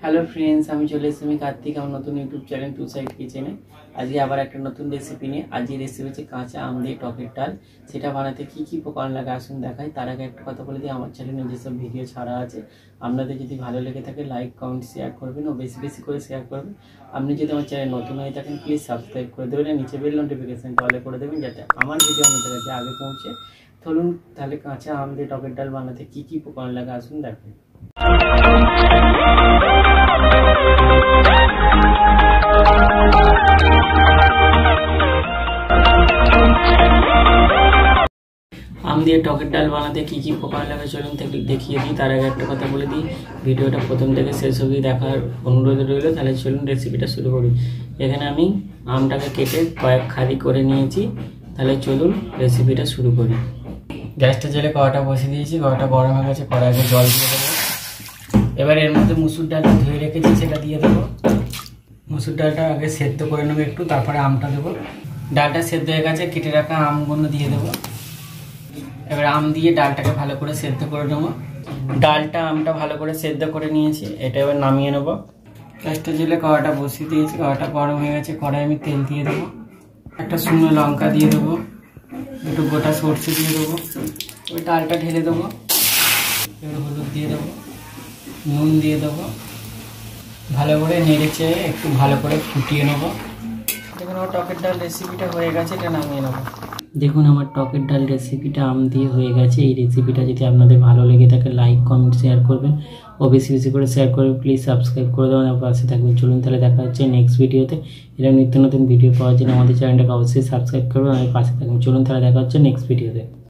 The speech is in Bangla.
হ্যালো ফ্রেন্ডস, আমি চলে এসেছি কার্তিক আমার নতুন ইউটিউব চ্যানেল টু সাইড কিচেনে। আজকে আবার একটা নতুন রেসিপি নিয়ে। আজকে রেসিপি হচ্ছে কাঁচা আম দিয়ে টকের ডাল। সেটা বানাতে কি কি উপকরণ লাগে আসুন দেখাই। তার আগে একটা কথা বলে দিই, আমার চ্যানেলে যেসব ভিডিও ছাড়া আছে আপনাদের যদি ভালো লেগে থাকে লাইক কমেন্ট শেয়ার করবেন ও বেশি বেশি করে শেয়ার করবেন। আপনি যদি আমার চ্যানেল নতুন হয়ে থাকেন প্লিজ সাবস্ক্রাইব করে দেবেন আর নিচে বেল নোটিফিকেশনটা অলে করে দেবেন যাতে আমার ভিডিও আমাদের কাছে আগে পৌঁছে। চলুন তাহলে কাঁচা আম দিয়ে টকের ডাল বানাতে কি কি উপকরণ লাগে আসুন দেখাই। আম দিয়ে টকের ডাল বানাতে কী কী উপকরণ লাগে চলুন দেখিয়ে দিই। তার আগে একটা কথা বলে দিই, ভিডিওটা প্রথম থেকে শেষ অবধি দেখার অনুরোধ রইল। তাহলে চলুন রেসিপিটা শুরু করি। এখানে আমি আমটাকে কেটে কয়েক খালি করে নিয়েছি। তাহলে চলুন রেসিপিটা শুরু করি। গ্যাসটা জেলে কড়াটা বসিয়ে দিয়েছি, কড়াটা গরম হয়ে গেছে, কড়াইতে জল দিয়ে দেবো। এবার এর মধ্যে মুসুর ডালটা ধুয়ে রেখেছি সেটা দিয়ে দেবো। মুসুর ডালটা আগে সেদ্ধ করে নেবো একটু, তারপরে আমটা দেবো। ডালটা সেদ্ধ হয়ে গেছে, কেটে রাখা আমগুলো দিয়ে দেবো। এবার আম দিয়ে ডালটাকে ভালো করে সেদ্ধ করে নেবো। ডালটা আমটা ভালো করে সেদ্ধ করে নিয়েছি, এটা এবার নামিয়ে নেবো। গ্যাসটা জেলে কড়াটা বসিয়ে দিয়েছি, কড়াটা গরম হয়ে গেছে, কড়াই আমি তেল দিয়ে দেবো। একটা শুকনো লঙ্কা দিয়ে দেবো, একটু গোটা সরষে দিয়ে দেবো। ওই ডালটা ঢেলে দেবো। এবার হলুদ দিয়ে দেবো, নুন দিয়ে দেবো। ভালো করে নেড়ে চেড়ে একটু ভালো করে ফুটিয়ে নেবো। দেখুন আমার টকের ডাল রেসিপিটা হয়ে গেছে, এটা নামিয়ে নেবো। দেখুন আমার টকের ডাল রেসিপিটা আম দিয়ে হয়ে গেছে। এই রেসিপিটা যদি আপনাদের ভালো লেগে থাকে লাইক কমেন্ট শেয়ার করবেন ও বেশি বেশি করে শেয়ার করবেন। প্লিজ সাবস্ক্রাইব করে দেবেন আর পাশে থাকবেন। চলুন তাহলে দেখা হচ্ছে নেক্সট ভিডিওতে। এরকম নিত্য নতুন ভিডিও পাওয়ার জন্য আমাদের চ্যানেলটাকে অবশ্যই সাবস্ক্রাইব করবেন আর পাশে থাকবেন। চলুন তাহলে দেখা হচ্ছে নেক্সট ভিডিওতে।